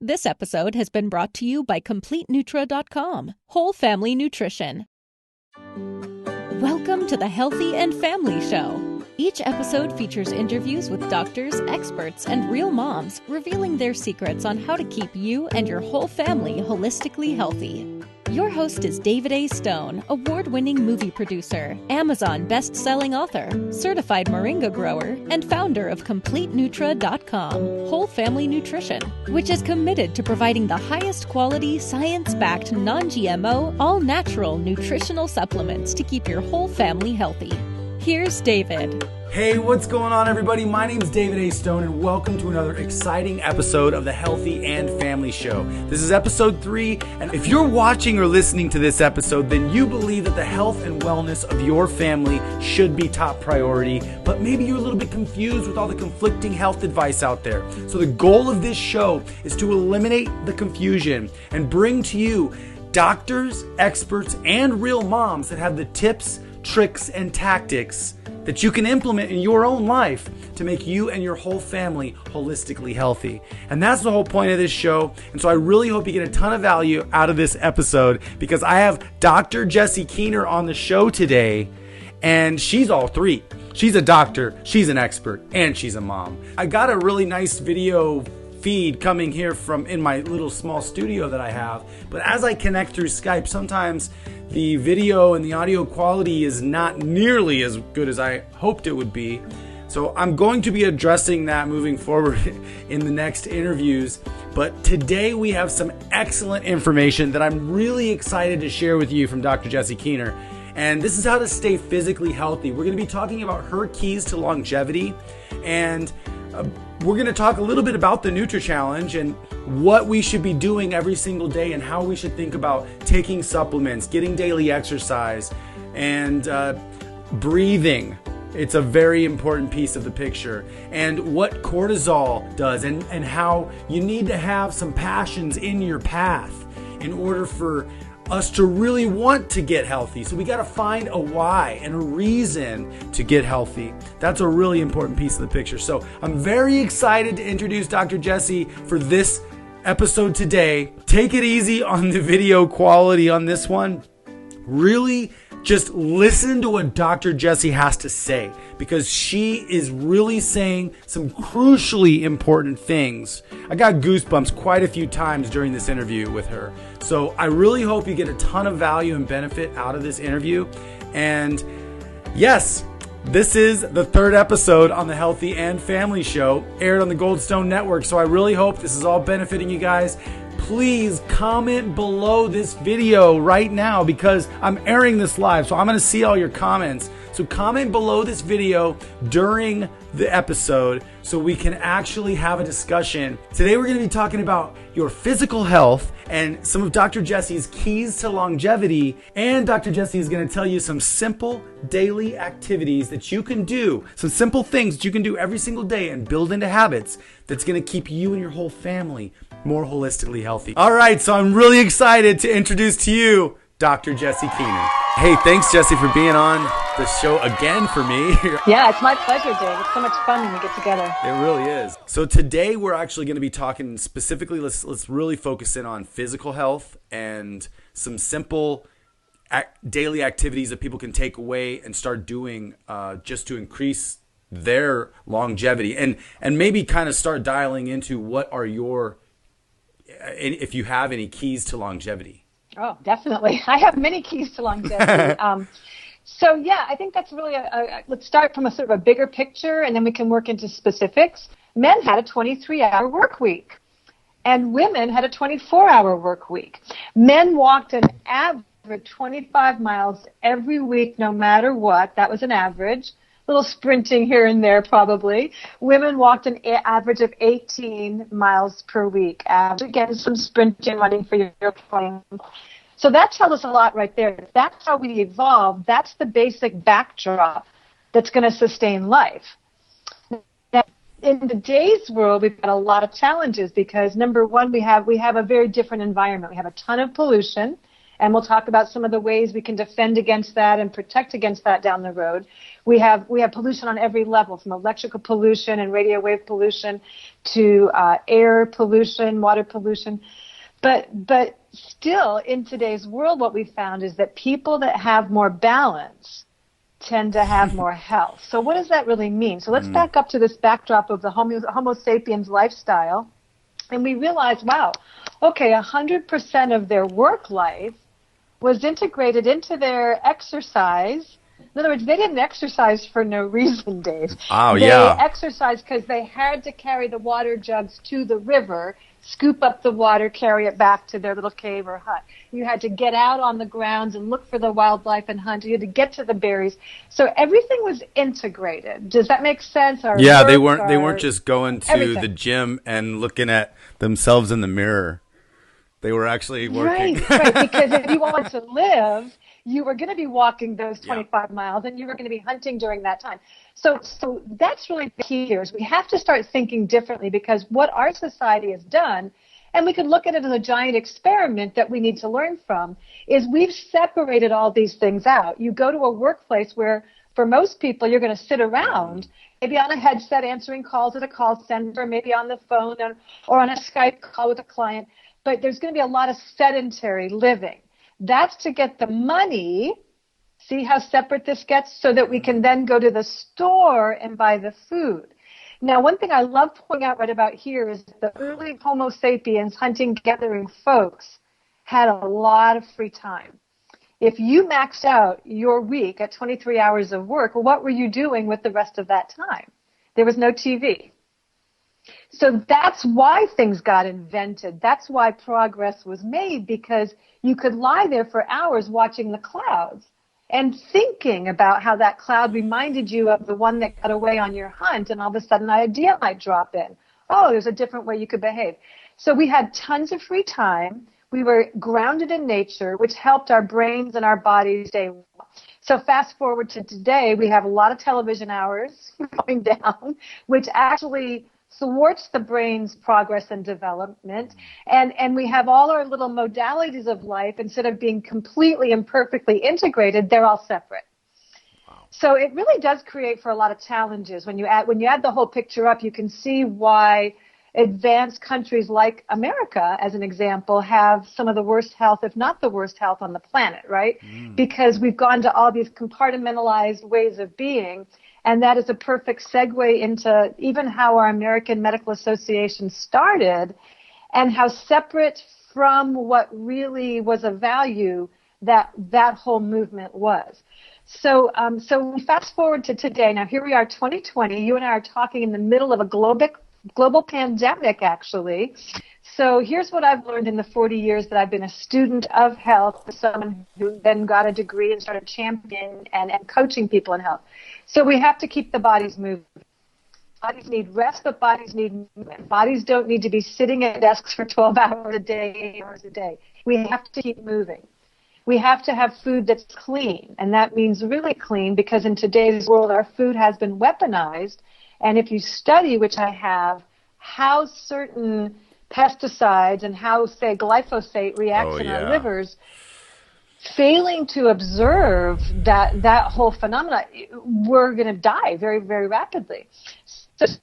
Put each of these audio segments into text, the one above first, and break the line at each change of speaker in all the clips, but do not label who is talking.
This episode has been brought to you by CompleteNutra.com, whole family nutrition. Welcome to the Healthy and Family Show. Each episode features interviews with doctors, experts, and real moms, revealing their secrets on how to keep you and your whole family holistically healthy. Your host is David A. Stone, award-winning movie producer, Amazon best-selling author, certified moringa grower, and founder of CompleteNutra.com, whole family nutrition, which is committed to providing the highest quality, science-backed, non-GMO, all-natural nutritional supplements to keep your whole family healthy. Here's David.
Hey, what's going on, everybody? My name is David A. Stone, and welcome to another exciting episode of the Healthy and Family Show. This is episode 3, and if you're watching or listening to this episode, then you believe that the health and wellness of your family should be top priority, but maybe you're a little bit confused with all the conflicting health advice out there. So the goal of this show is to eliminate the confusion and bring to you doctors, experts, and real moms that have the tips, tricks, and tactics that you can implement in your own life to make you and your whole family holistically healthy. And that's the whole point of this show. And so I really hope you get a ton of value out of this episode, because I have Dr. Jessie Keener on the show today, and she's all three. She's a doctor, she's an expert, and she's a mom. I got a really nice video feed coming here from in my little small studio that I have, but as I connect through Skype, sometimes the video and the audio quality is not nearly as good as I hoped it would be. So I'm going to be addressing that moving forward in the next interviews. But today we have some excellent information that I'm really excited to share with you from Dr. Jessie Keener. And this is how to stay physically healthy. We're going to be talking about her keys to longevity, and we're going to talk a little bit about the nutrachallenge and what we should be doing every single day, and how we should think about taking supplements, getting daily exercise, and breathing. It's a very important piece of the picture. And what cortisol does, and how you need to have some passions in your path in order for us to really want to get healthy. So we got to find a why and a reason to get healthy. That's a really important piece of the picture. So I'm very excited to introduce Dr. Jessie for this episode today. Take it easy on the video quality on this one. Really just listen to what Dr. Jessie has to say, because she is really saying some crucially important things. I got goosebumps quite a few times during this interview with her. So I really hope you get a ton of value and benefit out of this interview. And yes, this is the third episode on the Healthy and Family Show, aired on the Goldstone Network. So I really hope this is all benefiting you guys. Please comment below this video right now, because I'm airing this live, so I'm going to see all your comments. So comment below this video during the episode so we can actually have a discussion. Today we're going to be talking about your physical health and some of Dr. Jessie's keys to longevity. And Dr. Jessie is going to tell you some simple daily activities that you can do, some simple things that you can do every single day and build into habits that's going to keep you and your whole family more holistically healthy. All right, so I'm really excited to introduce to you Dr. Jessie Keener. Hey, thanks, Jessie, for being on the show again for me.
Yeah, it's my pleasure, Dave. It's so much fun when we get together.
It really is. So today we're actually going to be talking specifically, let's really focus in on physical health and some simple daily activities that people can take away and start doing just to increase their longevity, and maybe kind of start dialing into what are your, if you have any keys to longevity.
Oh, definitely. I have many keys to longevity. So yeah, I think that's really let's start from a sort of a bigger picture, and then we can work into specifics. Men had a 23-hour work week, and women had a 24-hour work week. Men walked an average 25 miles every week, no matter what. That was an average. Little sprinting here and there, probably. Women walked an average of 18 miles per week. Again, some sprinting, running for your point. So that tells us a lot right there. That's how we evolved. That's the basic backdrop that's going to sustain life. Now, in today's world, we've got a lot of challenges because, number one, we have a very different environment. We have a ton of pollution, And we'll talk about some of the ways we can defend against that and protect against that down the road. We have pollution on every level, from electrical pollution and radio wave pollution to air pollution, water pollution. But still, in today's world, what we found is that people that have more balance tend to have more health. So what does that really mean? So let's back up to this backdrop of the Homo sapiens lifestyle. And we realized, wow, okay, 100% of their work life was integrated into their exercise. In other words, they didn't exercise for no reason, Dave.
Oh,
they
yeah.
exercised because they had to carry the water jugs to the river, scoop up the water, carry it back to their little cave or hut. You had to get out on the grounds and look for the wildlife and hunt. You had to get to the berries. So everything was integrated. Does that make sense?
Yeah, they weren't just going to the gym and looking at themselves in the mirror. They were actually working.
Right, because if you wanted to live, you were going to be walking those 25 miles, and you were going to be hunting during that time. So that's really the key here, is we have to start thinking differently, because what our society has done, and we could look at it as a giant experiment that we need to learn from, is we've separated all these things out. You go to a workplace where, for most people, you're going to sit around, maybe on a headset answering calls at a call center, maybe on the phone or on a Skype call with a client, but there's going to be a lot of sedentary living. That's to get the money. See how separate this gets? So that we can then go to the store and buy the food. Now, one thing I love pointing out right about here is the early Homo sapiens hunting, gathering folks had a lot of free time. If you maxed out your week at 23 hours of work, well, what were you doing with the rest of that time? There was no TV. So that's why things got invented. That's why progress was made, because you could lie there for hours watching the clouds and thinking about how that cloud reminded you of the one that got away on your hunt, and all of a sudden an idea might drop in. Oh, there's a different way you could behave. So we had tons of free time. We were grounded in nature, which helped our brains and our bodies stay well. So fast forward to today, we have a lot of television hours going down, which actually thwarts the brain's progress and development. And we have all our little modalities of life, instead of being completely and perfectly integrated, they're all separate. Wow. So it really does create for a lot of challenges. When you add the whole picture up, you can see why advanced countries like America, as an example, have some of the worst health, if not the worst health on the planet, right? Because we've gone to all these compartmentalized ways of being. And that is a perfect segue into even how our American Medical Association started, and how separate from what really was a value that whole movement was. So we fast forward to today. Now, here we are, 2020. You and I are talking in the middle of a global pandemic, actually. So here's what I've learned in the 40 years that I've been a student of health, someone who then got a degree and started championing and coaching people in health. So we have to keep the bodies moving. Bodies need rest, but bodies need movement. Bodies don't need to be sitting at desks for 12 hours a day, 8 hours a day. We have to keep moving. We have to have food that's clean, and that means really clean, because in today's world our food has been weaponized. And if you study, which I have, how certain pesticides and how, say, glyphosate reacts in our livers, failing to observe that whole phenomena, we're going to die very, very rapidly.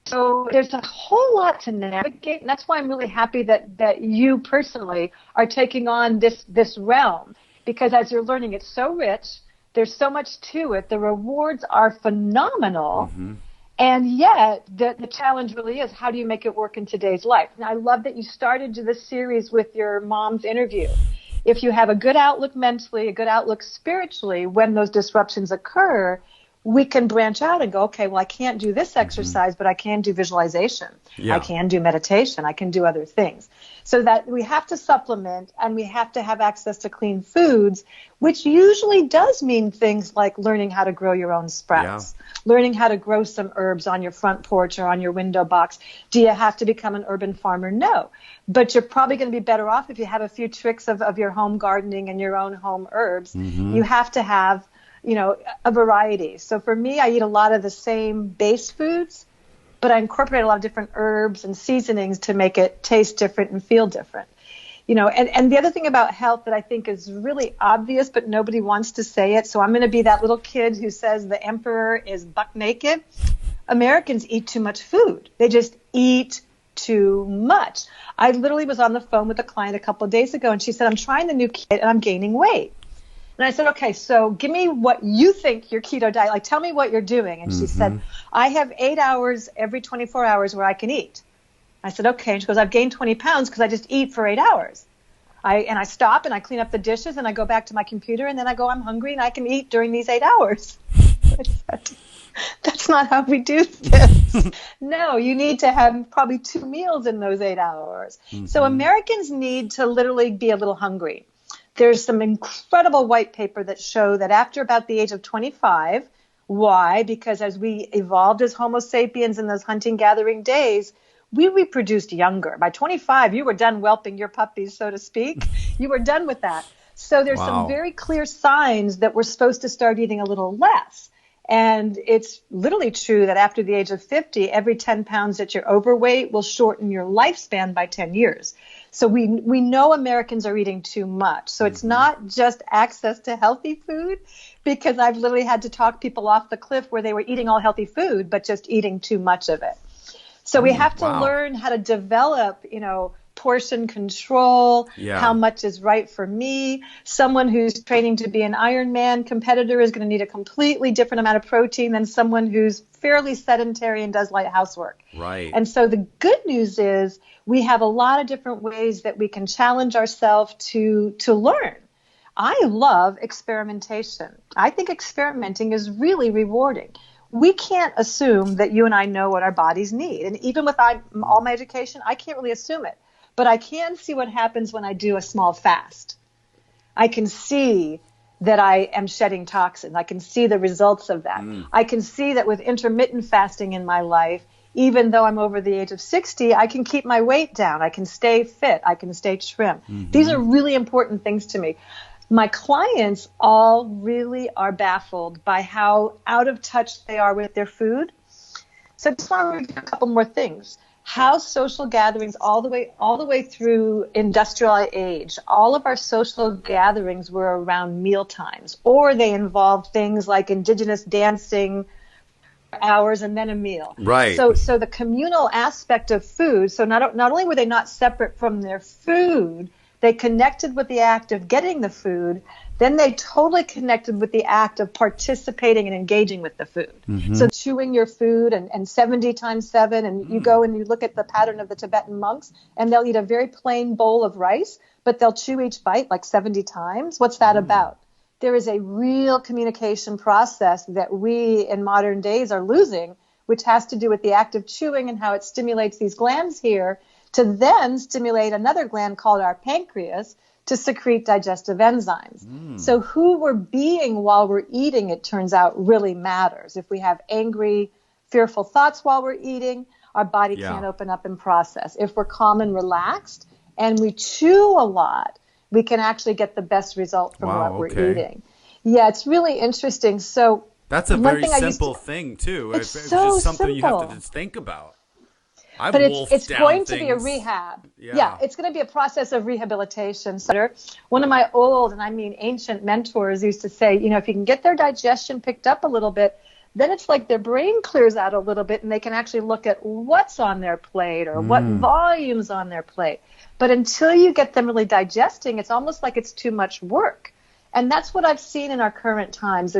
So there's a whole lot to navigate, and that's why I'm really happy that you personally are taking on this realm, because as you're learning, it's so rich, there's so much to it, the rewards are phenomenal. And yet, the challenge really is, how do you make it work in today's life? And I love that you started this series with your mom's interview. If you have a good outlook mentally, a good outlook spiritually, when those disruptions occur, we can branch out and go, okay, well, I can't do this exercise, but I can do visualization. I can do meditation. I can do other things. So that we have to supplement, and we have to have access to clean foods, which usually does mean things like learning how to grow your own sprouts, learning how to grow some herbs on your front porch or on your window box. Do you have to become an urban farmer? No. But you're probably going to be better off if you have a few tricks of your home gardening and your own home herbs. You have to have, a variety. So for me, I eat a lot of the same base foods, but I incorporate a lot of different herbs and seasonings to make it taste different and feel different. And the other thing about health that I think is really obvious, but nobody wants to say it. So I'm going to be that little kid who says the emperor is buck naked. Americans eat too much food. They just eat too much. I literally was on the phone with a client a couple of days ago, and she said, I'm trying the new keto and I'm gaining weight. And I said, okay, so give me what you think your keto diet, like tell me what you're doing. And she said, I have 8 hours every 24 hours where I can eat. I said, okay. And she goes, I've gained 20 pounds because I just eat for 8 hours. I stop and I clean up the dishes and I go back to my computer and then I go, I'm hungry and I can eat during these 8 hours. I said, that's not how we do this. No, you need to have probably 2 meals in those 8 hours. So Americans need to literally be a little hungry. There's some incredible white paper that show that after about the age of 25, why? Because as we evolved as Homo sapiens in those hunting gathering days, we reproduced younger. By 25, you were done whelping your puppies, so to speak. You were done with that. So there's some very clear signs that we're supposed to start eating a little less. And it's literally true that after the age of 50, every 10 pounds that you're overweight will shorten your lifespan by 10 years. So we know Americans are eating too much. So it's not just access to healthy food, because I've literally had to talk people off the cliff where they were eating all healthy food, but just eating too much of it. So we have to learn how to develop, portion control, how much is right for me. Someone who's training to be an Ironman competitor is going to need a completely different amount of protein than someone who's fairly sedentary and does light housework.
Right.
And so the good news is we have a lot of different ways that we can challenge ourselves to learn. I love experimentation. I think experimenting is really rewarding. We can't assume that you and I know what our bodies need. And even with all my education, I can't really assume it. But I can see what happens when I do a small fast. I can see that I am shedding toxins. I can see the results of that. I can see that with intermittent fasting in my life, even though I'm over the age of 60, I can keep my weight down. I can stay fit. I can stay trim. These are really important things to me. My clients all really are baffled by how out of touch they are with their food. So I just want to review a couple more things. How social gatherings all the way through industrial age, all of our social gatherings were around meal times, or they involved things like indigenous dancing hours and then a meal.
Right.
So the communal aspect of food, so not only were they not separate from their food, they connected with the act of getting the food, then they totally connected with the act of participating and engaging with the food. So chewing your food and 70 times 7, and you go and you look at the pattern of the Tibetan monks, and they'll eat a very plain bowl of rice, but they'll chew each bite like 70 times. What's that about? There is a real communication process that we in modern days are losing, which has to do with the act of chewing and how it stimulates these glands here to then stimulate another gland called our pancreas to secrete digestive enzymes. So who we're being while we're eating, it turns out, really matters. If we have angry, fearful thoughts while we're eating, our body can't open up and process. If we're calm and relaxed and we chew a lot, we can actually get the best result from what we're eating. Yeah, it's really interesting. So
that's a very simple thing, too.
It's
so
just
something
simple.
You have to just think about.
But it's going to be a rehab. Yeah, it's going to be a process of rehabilitation. So one of my old, and I mean ancient mentors used to say, if you can get their digestion picked up a little bit, then it's like their brain clears out a little bit and they can actually look at what's on their plate or what volume's on their plate. But until you get them really digesting, it's almost like it's too much work. And that's what I've seen in our current times.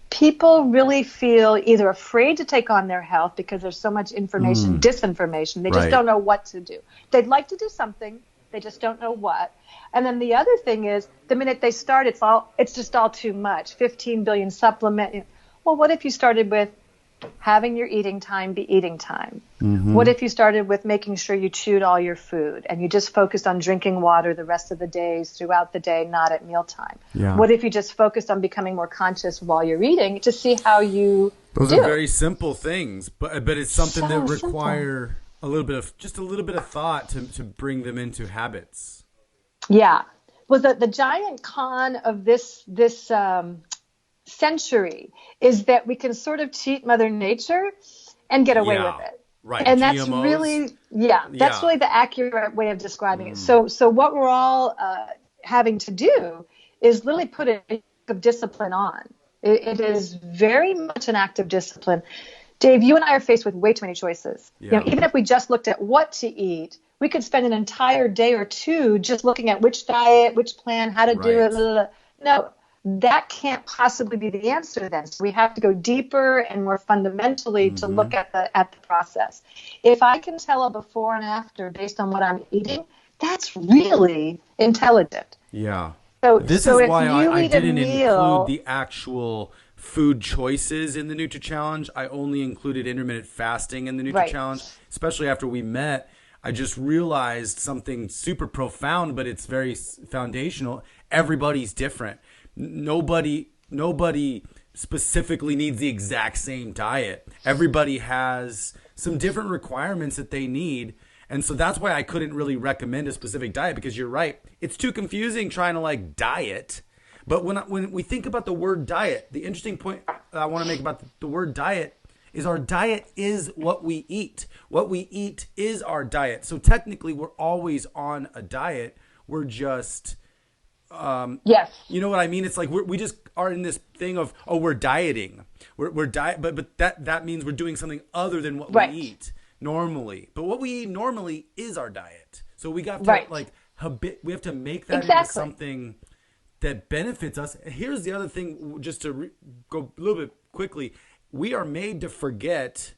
People really feel either afraid to take on their health because there's so much information, disinformation. They just don't know what to do. They'd like to do something. They just don't know what. And then the other thing is, the minute they start, it's just all too much. 15 billion supplement. Well, what if you started with having your eating time be eating time? What if you started with making sure you chewed all your food and you just focused on drinking water the rest of the days throughout the day, not at mealtime? What if you just focused on becoming more conscious while you're eating to see how you
Those are very simple things, but it's something that require a little bit of thought to bring them into habits.
Yeah. Well, the giant con of this century is that we can sort of cheat Mother Nature and get away with it.
Right.
And
GMOs.
that's really, that's really the accurate way of describing it. So what we're all having to do is literally put a bit of discipline on. It is very much an act of discipline. Dave, you and I are faced with way too many choices.
Yeah.
Even if we just looked at what to eat, we could spend an entire day or two just looking at which diet, which plan, how to do it. Blah, blah, blah. No, that can't possibly be the answer then. So we have to go deeper and more fundamentally to look at the process. If I can tell a before and after based on what I'm eating, that's really intelligent.
Yeah.
So
this
is
why I didn't
meal,
include the actual food choices in the NutriChallenge. I only included intermittent fasting in the NutriChallenge, especially after we met. I just realized something super profound, but it's very foundational. Everybody's different. Nobody specifically needs the exact same diet. Everybody has some different requirements that they need. And so that's why I couldn't really recommend a specific diet, because you're right. It's too confusing trying to like diet. But when we think about the word diet, the interesting point I want to make about the word diet is our diet is what we eat. What we eat is our diet. So technically we're always on a diet. We're just,
yes,
you know what I mean? It's like we just are in this thing of, we're dieting. We're diet, but that means we're doing something other than what we eat normally. But what we eat normally is our diet. So we got to we have to make that into something that benefits us. Here's the other thing, just to go a little bit quickly. We are made to forget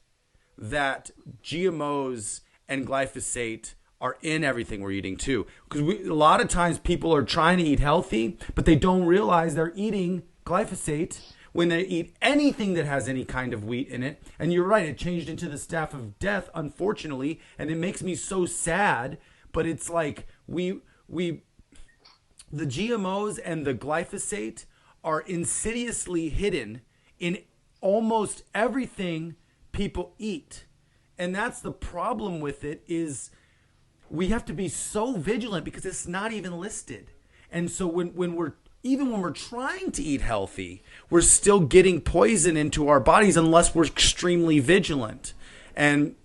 that GMOs and glyphosate are in everything we're eating too. Because a lot of times people are trying to eat healthy, but they don't realize they're eating glyphosate when they eat anything that has any kind of wheat in it. And you're right, it changed into the staff of death, unfortunately, and it makes me so sad. But it's like the GMOs and the glyphosate are insidiously hidden in almost everything people eat. And that's the problem with it, is we have to be so vigilant because it's not even listed. And so when we're trying to eat healthy, we're still getting poison into our bodies unless we're extremely vigilant. And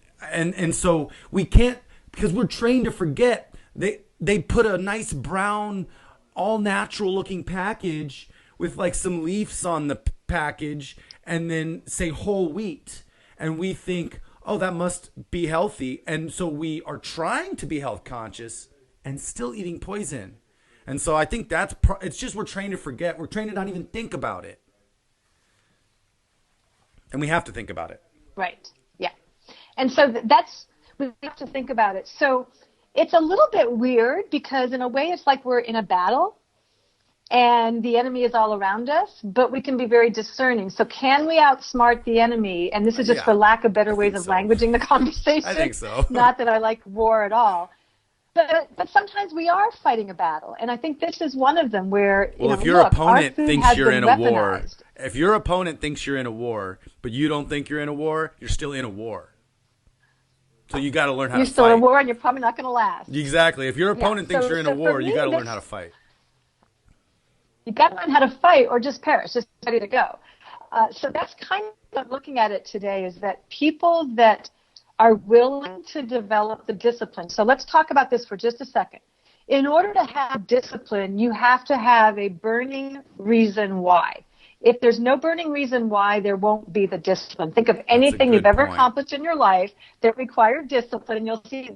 so we can't, because we're trained to forget. They put a nice brown, all natural looking package with like some leaves on the package and then say whole wheat. And we think, oh, that must be healthy. And so we are trying to be health conscious and still eating poison. And so I think it's just we're trained to forget. We're trained to not even think about it. And we have to think about it.
Right. Yeah. And so we have to think about it. So it's a little bit weird because in a way it's like we're in a battle and the enemy is all around us, but we can be very discerning. So can we outsmart the enemy? And this is just for lack of better ways of languaging the conversation.
I think so.
Not that I like war at all. But sometimes we are fighting a battle. And I think this is one of them where,
if your opponent thinks you're in a war, if your opponent thinks you're in a war, but you don't think you're in a war, you're still in a war. So you got to learn how to fight.
You're still in a war and you're probably not going to last.
Exactly. If your opponent thinks you're in a war, you got to learn how to fight.
You got to learn how to fight or just perish, just ready to go. So that's kind of looking at it today, is that people that are willing to develop the discipline. So let's talk about this for just a second. In order to have discipline, you have to have a burning reason why. If there's no burning reason why, there won't be the discipline. Think of anything you've ever accomplished in your life that required discipline, and you'll see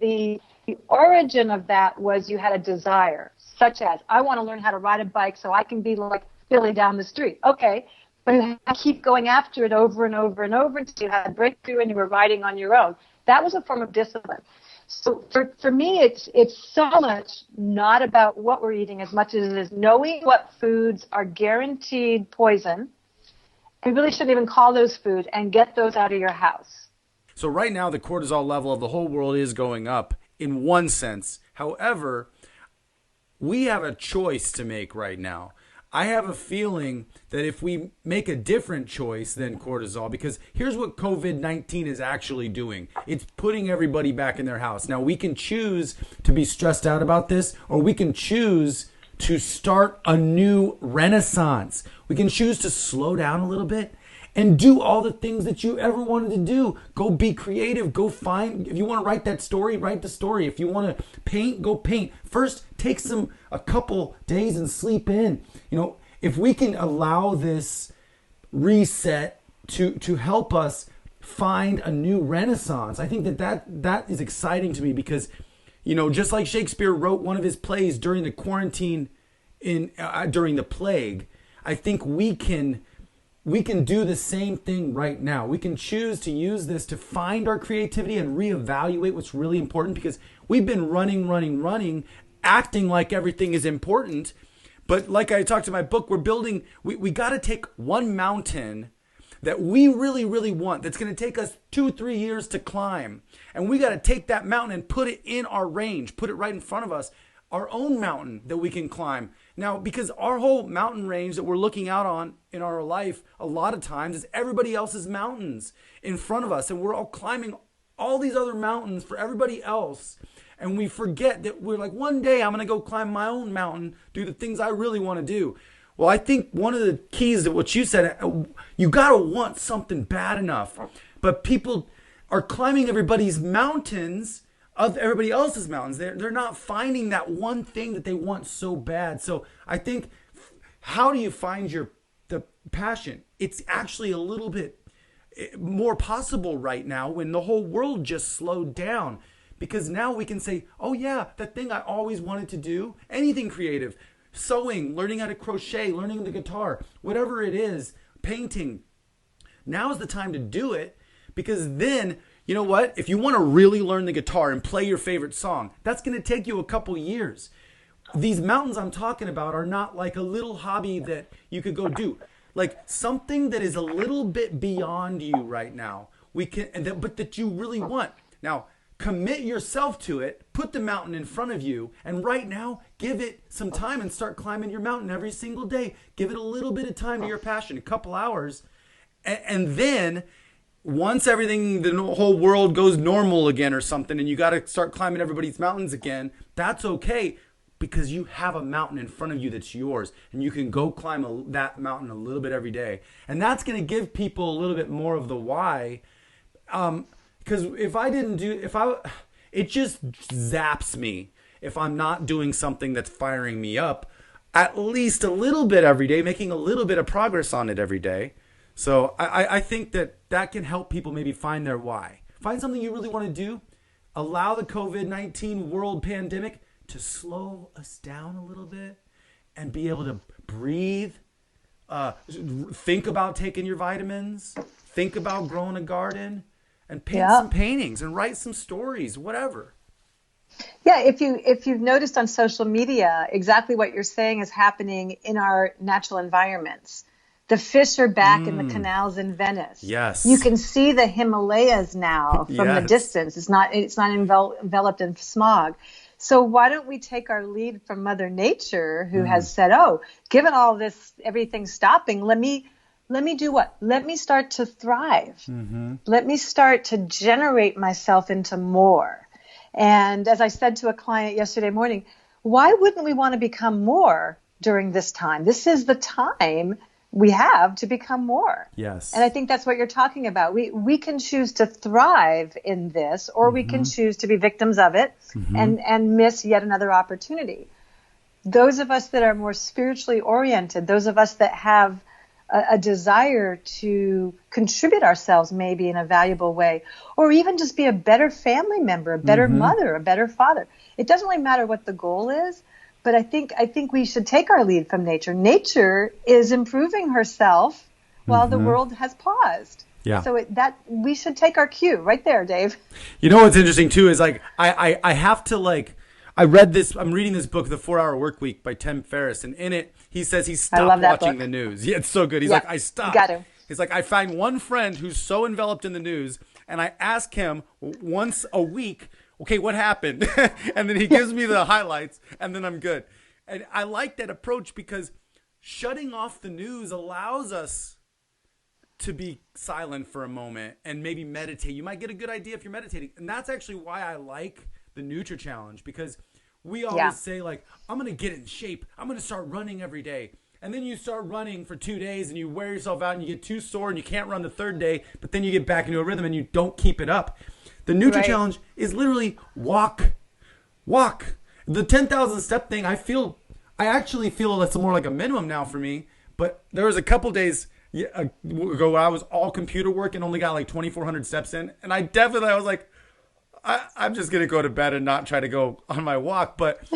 the origin of that was you had a desire, such as, I want to learn how to ride a bike so I can be like Billy down the street. Okay, but you have to keep going after it over and over and over until you had a breakthrough and you were riding on your own. That was a form of discipline. So for me, it's so much not about what we're eating as much as it is knowing what foods are guaranteed poison. We really shouldn't even call those food, and get those out of your house.
So right now, the cortisol level of the whole world is going up in one sense. However, we have a choice to make right now. I have a feeling that if we make a different choice than cortisol, because here's what COVID-19 is actually doing. It's putting everybody back in their house. Now, we can choose to be stressed out about this, or we can choose to start a new renaissance. We can choose to slow down a little bit and do all the things that you ever wanted to do. Go be creative. Go find, if you want to write that story, write the story. If you want to paint, go paint. First, take a couple days and sleep in. If we can allow this reset to help us find a new renaissance, I think that is exciting to me, because just like Shakespeare wrote one of his plays during the quarantine during the plague, I think we can do the same thing right now. We can choose to use this to find our creativity and reevaluate what's really important, because we've been running, acting like everything is important. But like I talked in my book, we got to take one mountain that we really, really want, that's going to take us 2-3 years to climb. And we got to take that mountain and put it in our range, put it right in front of us, our own mountain that we can climb. Now, because our whole mountain range that we're looking out on in our life, a lot of times, is everybody else's mountains in front of us. And we're all climbing all these other mountains for everybody else. And we forget that we're like, one day I'm going to go climb my own mountain, do the things I really want to do. Well, I think one of the keys to what you said, you got to want something bad enough. But people are climbing everybody's mountains, of everybody else's mountains. They're not finding that one thing that they want so bad. So I think, how do you find the passion? It's actually a little bit more possible right now when the whole world just slowed down. Because now we can say, oh yeah, that thing I always wanted to do, anything creative, sewing, learning how to crochet, learning the guitar, whatever it is, painting. Now's the time to do it, because then, you know what? If you want to really learn the guitar and play your favorite song, that's going to take you a couple years. These mountains I'm talking about are not like a little hobby that you could go do. Like something that is a little bit beyond you right now. But that you really want. Now, commit yourself to it, put the mountain in front of you, and right now, give it some time and start climbing your mountain every single day. Give it a little bit of time to your passion, a couple hours. And then, once everything, the whole world goes normal again or something, and you got to start climbing everybody's mountains again, that's okay, because you have a mountain in front of you that's yours, and you can go climb that mountain a little bit every day. And that's going to give people a little bit more of the why. Because it just zaps me if I'm not doing something that's firing me up at least a little bit every day, making a little bit of progress on it every day. So I think that can help people maybe find their why. Find something you really want to do. Allow the COVID-19 world pandemic to slow us down a little bit and be able to breathe. Think about taking your vitamins. Think about growing a garden. And paint some paintings and write some stories, whatever.
Yeah, if you've noticed on social media, exactly what you're saying is happening in our natural environments. The fish are back in the canals in Venice.
Yes.
You can see the Himalayas now from the distance. It's not enveloped in smog. So why don't we take our lead from Mother Nature, who has said, oh, given all this, everything stopping, let me do what? Let me start to thrive. Mm-hmm. Let me start to generate myself into more. And as I said to a client yesterday morning, why wouldn't we want to become more during this time? This is the time we have to become more.
Yes.
And I think that's what you're talking about. We can choose to thrive in this, or we can choose to be victims of it and miss yet another opportunity. Those of us that are more spiritually oriented, those of us that have a desire to contribute ourselves maybe in a valuable way, or even just be a better family member, a better mother, a better father. It doesn't really matter what the goal is, but I think we should take our lead from nature. Nature is improving herself while the world has paused.
Yeah.
So we should take our cue right there, Dave.
You know what's interesting too is like I have to like I'm reading this book, The 4-Hour Workweek by Tim Ferriss, and in it he says he stopped watching the news. Yeah, it's so good. He's like, I stopped.
Got him.
He's like, I find one friend who's so enveloped in the news, and I ask him once a week, okay, what happened? And then he gives me the highlights, and then I'm good. And I like that approach because shutting off the news allows us to be silent for a moment and maybe meditate. You might get a good idea if you're meditating. And that's actually why I like the nutrachallenge, because we always say like, I'm going to get in shape. I'm going to start running every day. And then you start running for 2 days and you wear yourself out and you get too sore and you can't run the third day, but then you get back into a rhythm and you don't keep it up. The nutrachallenge is literally walk. The 10,000 step thing, I actually feel that's more like a minimum now for me. But there was a couple days ago where I was all computer work and only got like 2,400 steps in. And I was like, I'm just going to go to bed and not try to go on my walk. But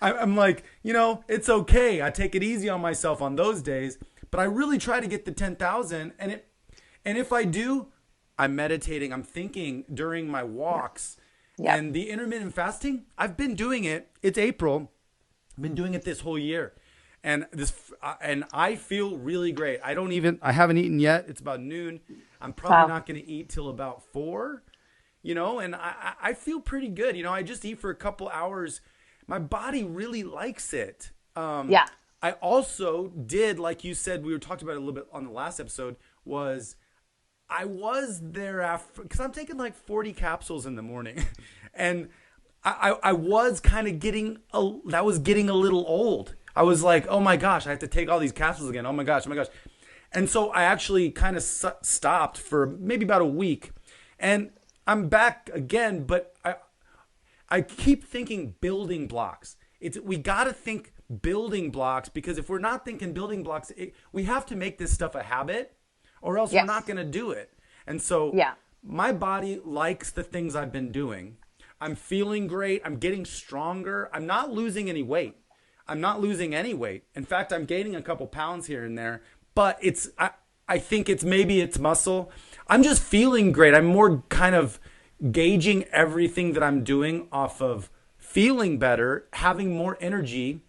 I'm like, it's okay. I take it easy on myself on those days. But I really try to get the 10,000. And if I do, I'm meditating. I'm thinking during my walks. Yeah. And the intermittent fasting, I've been doing it. It's April. I've been doing it this whole year. And I feel really great. I haven't eaten yet. It's about noon. I'm probably not going to eat till about 4, and I feel pretty good. I just eat for a couple hours. My body really likes it. I also did, like you said, we were talking about it a little bit on the last episode, I was there after, because I'm taking like 40 capsules in the morning. And I was kind of getting a little old. I was like, oh my gosh, I have to take all these capsules again. Oh my gosh. And so I actually kind of stopped for maybe about a week. And I'm back again, but I keep thinking building blocks. We got to think building blocks, because if we're not thinking building blocks, we have to make this stuff a habit, or else we're not going to do it. And so my body likes the things I've been doing. I'm feeling great. I'm getting stronger. I'm not losing any weight. In fact, I'm gaining a couple pounds here and there, but I think maybe it's muscle. I'm just feeling great. I'm more kind of gauging everything that I'm doing off of feeling better, having more energy.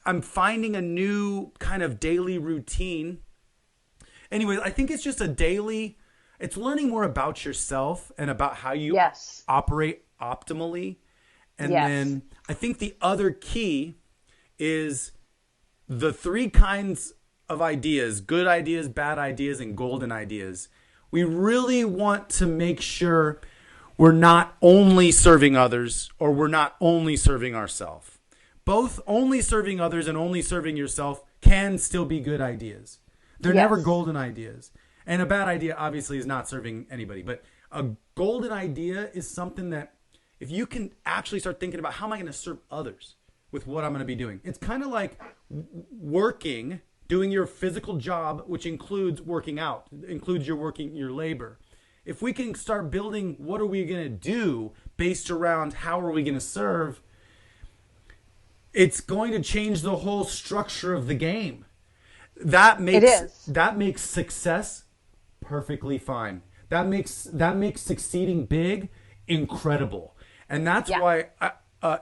I'm finding a new kind of daily routine. Anyway, I think it's just it's learning more about yourself and about how you operate optimally. And then I think the other key is the 3 kinds of ideas: good ideas, bad ideas, and golden ideas. We really want to make sure we're not only serving others, or we're not only serving ourselves. Both only serving others and only serving yourself can still be good ideas. They're never golden ideas. And a bad idea obviously is not serving anybody. But a golden idea is something that, if you can actually start thinking about, how am I going to serve others with what I'm going to be doing? It's kind of like doing your physical job, which includes working out, includes your labor. If we can start building, what are we going to do based around how are we going to serve, it's going to change the whole structure of the game. That makes success perfectly fine. That makes succeeding big incredible. And that's why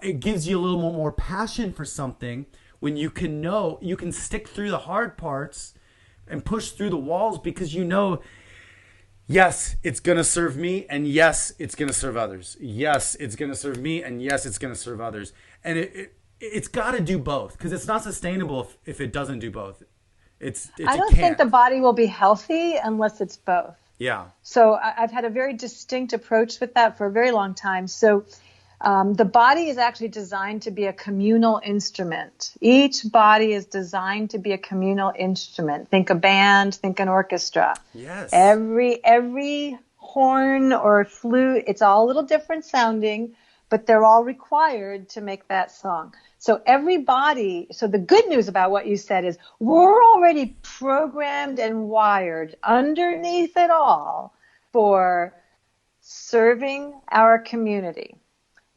it gives you a little more passion for something, when you can stick through the hard parts and push through the walls, because yes, it's going to serve me, and yes, it's going to serve others. Yes, it's going to serve me, and yes, it's going to serve others. And it's got to do both, because it's not sustainable if it doesn't do both. I don't think
the body will be healthy unless it's both.
Yeah.
So I've had a very distinct approach with that for a very long time. So the body is actually designed to be a communal instrument. Each body is designed to be a communal instrument. Think a band, think an orchestra. Yes. Every horn or flute, it's all a little different sounding, but they're all required to make that song. So the good news about what you said is we're already programmed and wired underneath it all for serving our community.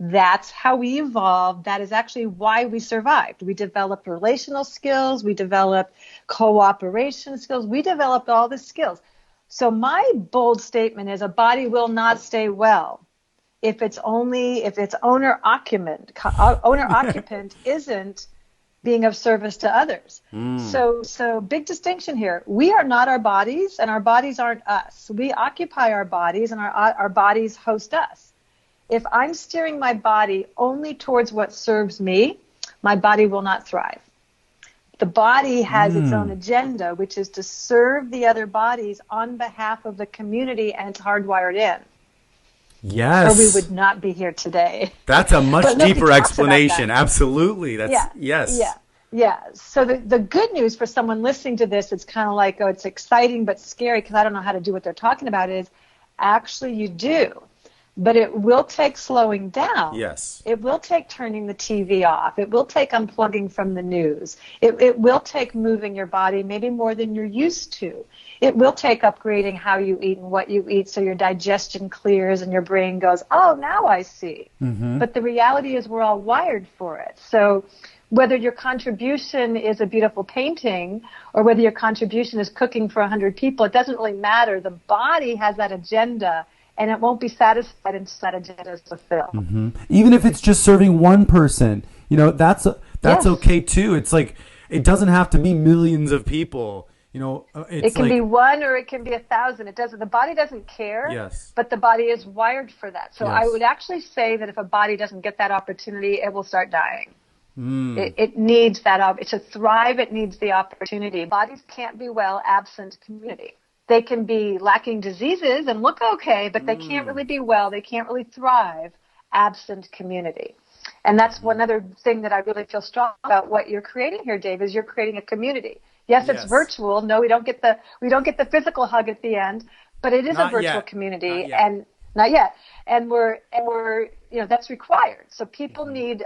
That's how we evolved. That is actually why we survived. We developed relational skills. We developed cooperation skills. We developed all the skills. So my bold statement is a body will not stay well if its owner occupant isn't being of service to others. So big distinction here. We are not our bodies, and our bodies aren't us. We occupy our bodies, and our bodies host us. If I'm steering my body only towards what serves me, my body will not thrive. The body has its own agenda, which is to serve the other bodies on behalf of the community, and it's hardwired in.
Yes.
Or we would not be here today.
That's a much deeper explanation. Absolutely. Yes.
Yeah. Yeah. So the good news for someone listening to this, it's kind of like, oh, it's exciting but scary because I don't know how to do what they're talking about, is actually you do. But it will take slowing down.
Yes.
It will take turning the TV off. It will take unplugging from the news. It will take moving your body maybe more than you're used to. It will take upgrading how you eat and what you eat so your digestion clears and your brain goes, oh, now I see.
Mm-hmm.
But the reality is we're all wired for it. So whether your contribution is a beautiful painting or whether your contribution is cooking for 100 people, it doesn't really matter. The body has that agenda, and it won't be satisfied until that agenda is fulfilled.
Mm-hmm. Even if it's just serving one person, that's
Yes.
okay too. It's like, it doesn't have to be millions of people.
It can be one or it can be 1,000. It doesn't. The body doesn't care.
Yes.
But the body is wired for that. So
Yes.
I would actually say that if a body doesn't get that opportunity, it will start dying.
Mm.
It needs that. To thrive, it needs the opportunity. Bodies can't be well absent community. They can be lacking diseases and look okay, but they can't really be well. They can't really thrive absent community. And that's one other thing that I really feel strong about what you're creating here, Dave, is you're creating a community. Yes, it's virtual. No, we don't get the physical hug at the end, but it is
Not
a virtual
yet.
community.
Not yet.
And not yet. And we're that's required. So people need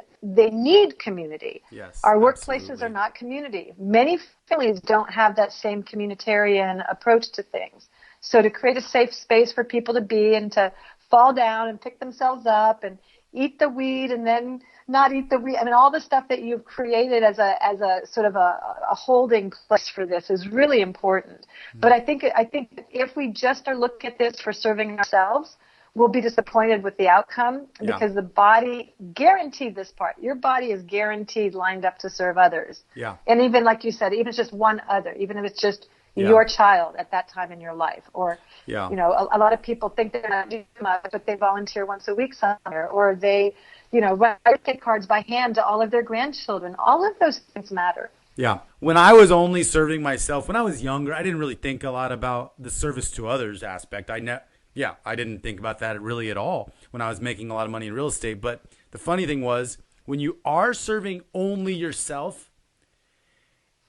community.
Yes,
Our workplaces
absolutely.
are not community. Many families don't have that same communitarian approach to things. So to create a safe space for people to be and to fall down and pick themselves up and eat the weed and then not eat the weed. I mean, all the stuff that you've created as a sort of a holding place for this is really important. But I think if we just are looking at this for serving ourselves, we'll be disappointed with the outcome because the body guaranteed this part. Your body is guaranteed lined up to serve others.
Yeah.
And even like you said, even if it's just one other, even if it's just your child at that time in your life, or a lot of people think they're not doing much, but they volunteer once a week somewhere, or they write birthday cards by hand to all of their grandchildren. All of those things matter.
Yeah. When I was only serving myself, when I was younger, I didn't really think a lot about the service to others aspect. I didn't think about that really at all when I was making a lot of money in real estate. But the funny thing was, when you are serving only yourself,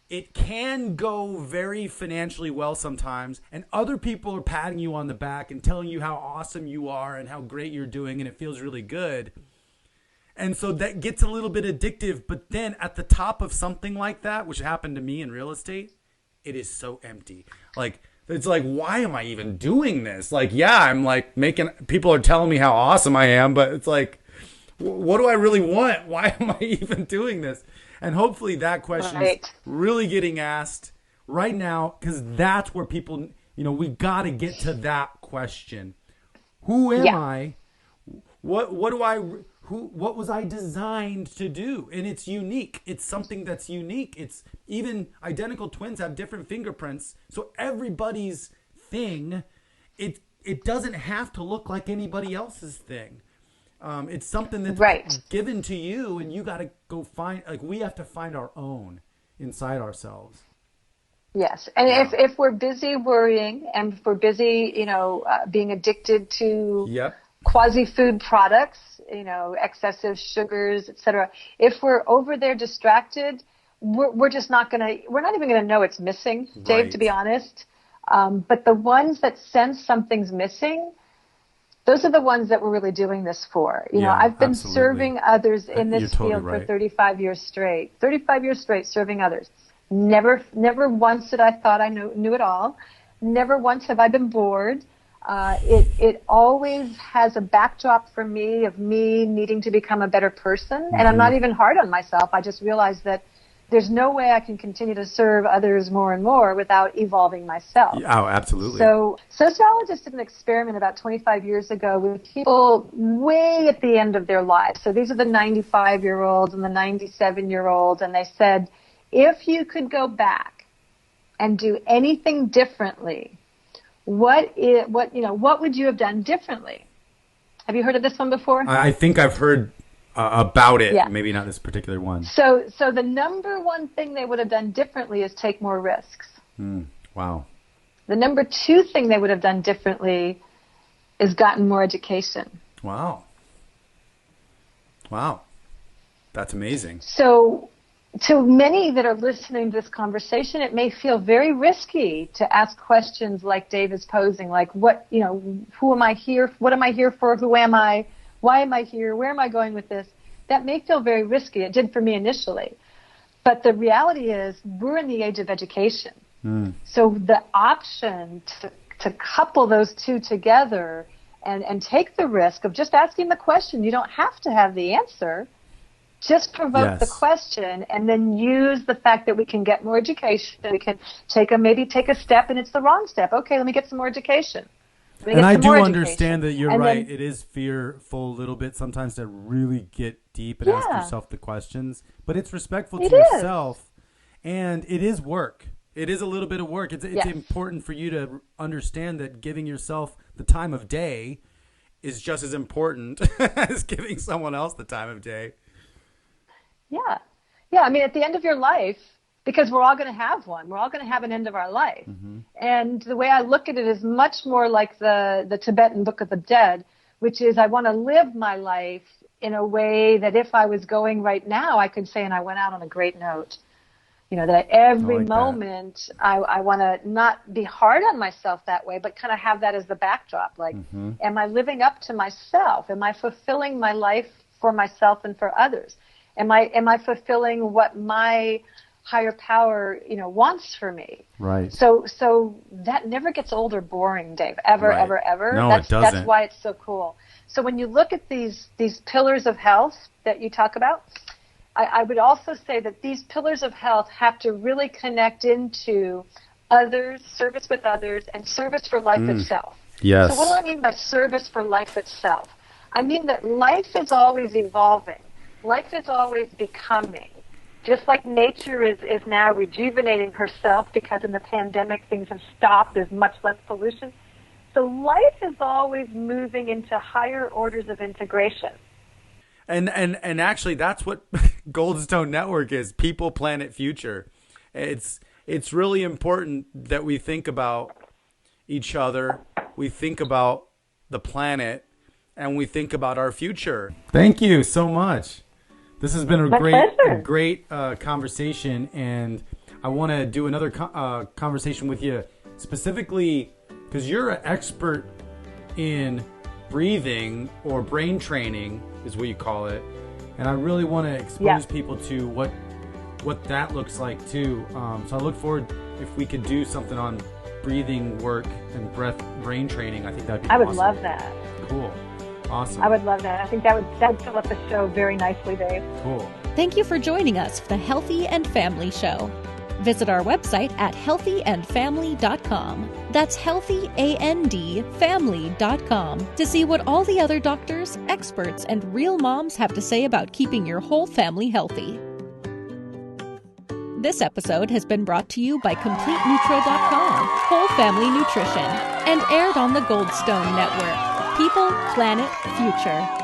it can go very financially well sometimes, and other people are patting you on the back and telling you how awesome you are and how great you're doing, and it feels really good. And so that gets a little bit addictive, but then at the top of something like that, which happened to me in real estate, it is so empty. It's like, why am I even doing this? I'm people are telling me how awesome I am, but it's like, what do I really want? Why am I even doing this? And hopefully that question is really getting asked right now, because that's where people, we got to get to that question. Who am I? What was I designed to do? And it's unique. It's something that's unique. It's even identical twins have different fingerprints. So everybody's thing, it doesn't have to look like anybody else's thing. It's something that's given to you, and you got to go find, we have to find our own inside ourselves. Yes.
And if we're busy worrying and if we're busy, being addicted to quasi-food products, excessive sugars, etc. If we're over there distracted, we're not even going to know it's missing, Dave, to be honest. But the ones that sense something's missing, those are the ones that we're really doing this for. I've been serving others in this field for 35 years straight. 35 years straight serving others. Never once did I thought I knew it all. Never once have I been bored. It always has a backdrop for me of me needing to become a better person. And I'm not even hard on myself. I just realized that there's no way I can continue to serve others more and more without evolving myself.
Oh, absolutely.
So sociologists did an experiment about 25 years ago with people way at the end of their lives. So these are the 95-year-olds and the 97-year-olds. And they said, if you could go back and do anything differently, what would you have done differently? Have you heard of this one before?
I think I've heard about it. Yeah. Maybe not this particular one.
So the number one thing they would have done differently is take more risks.
Wow.
The number two thing they would have done differently is gotten more education.
Wow. That's amazing.
So to many that are listening to this conversation, it may feel very risky to ask questions like Dave is posing, like who am I here? What am I here for? Who am I? Why am I here? Where am I going with this? That may feel very risky. It did for me initially. But the reality is we're in the age of education. So the option to couple those two together and take the risk of just asking the question, you don't have to have the answer. Just provoke the question and then use the fact that we can get more education. We can maybe take a step and it's the wrong step. Okay, let me get some more education.
And I do understand that you're right. It is fearful a little bit sometimes to really get deep and ask yourself the questions. But it's respectful to yourself. And it is work. It is a little bit of work. It's important for you to understand that giving yourself the time of day is just as important as giving someone else the time of day. Yeah.
Yeah. I mean, at the end of your life, because we're all going to have one, we're all going to have an end of our life. Mm-hmm. And the way I look at it is much more like the Tibetan Book of the Dead, which is I want to live my life in a way that if I was going right now, I could say, and I went out on a great note. That every moment I want to not be hard on myself that way, but kind of have that as the backdrop. Like, am I living up to myself? Am I fulfilling my life for myself and for others? Am I fulfilling what my higher power, wants for me?
Right.
So that never gets old or boring, Dave. Ever.
No, it doesn't.
That's why it's so cool. So when you look at these pillars of health that you talk about, I would also say that these pillars of health have to really connect into others, service with others, and service for life itself.
Yes.
So what do I mean by service for life itself? I mean that life is always evolving. Life is always becoming. Just like nature is now rejuvenating herself because in the pandemic things have stopped, there's much less pollution. So life is always moving into higher orders of integration.
And actually, that's what Goldstone Network is: people, planet, future. It's really important that we think about each other, we think about the planet, and we think about our future. Thank you so much. This has been a great conversation, and I want to do another conversation with you specifically because you're an expert in breathing or brain training is what you call it, and I really want to expose people to what that looks like too. So I look forward if we could do something on breathing work and brain training. I think that'd be awesome.
I would love that.
Cool. Awesome.
I would love that. I think that would fill up the show very nicely, Dave.
Cool.
Thank you for joining us for the Healthy and Family Show. Visit our website at healthyandfamily.com. That's healthyandfamily.com to see what all the other doctors, experts, and real moms have to say about keeping your whole family healthy. This episode has been brought to you by CompleteNutra.com, Whole Family Nutrition, and aired on the Goldstone Network. People, Planet, Future.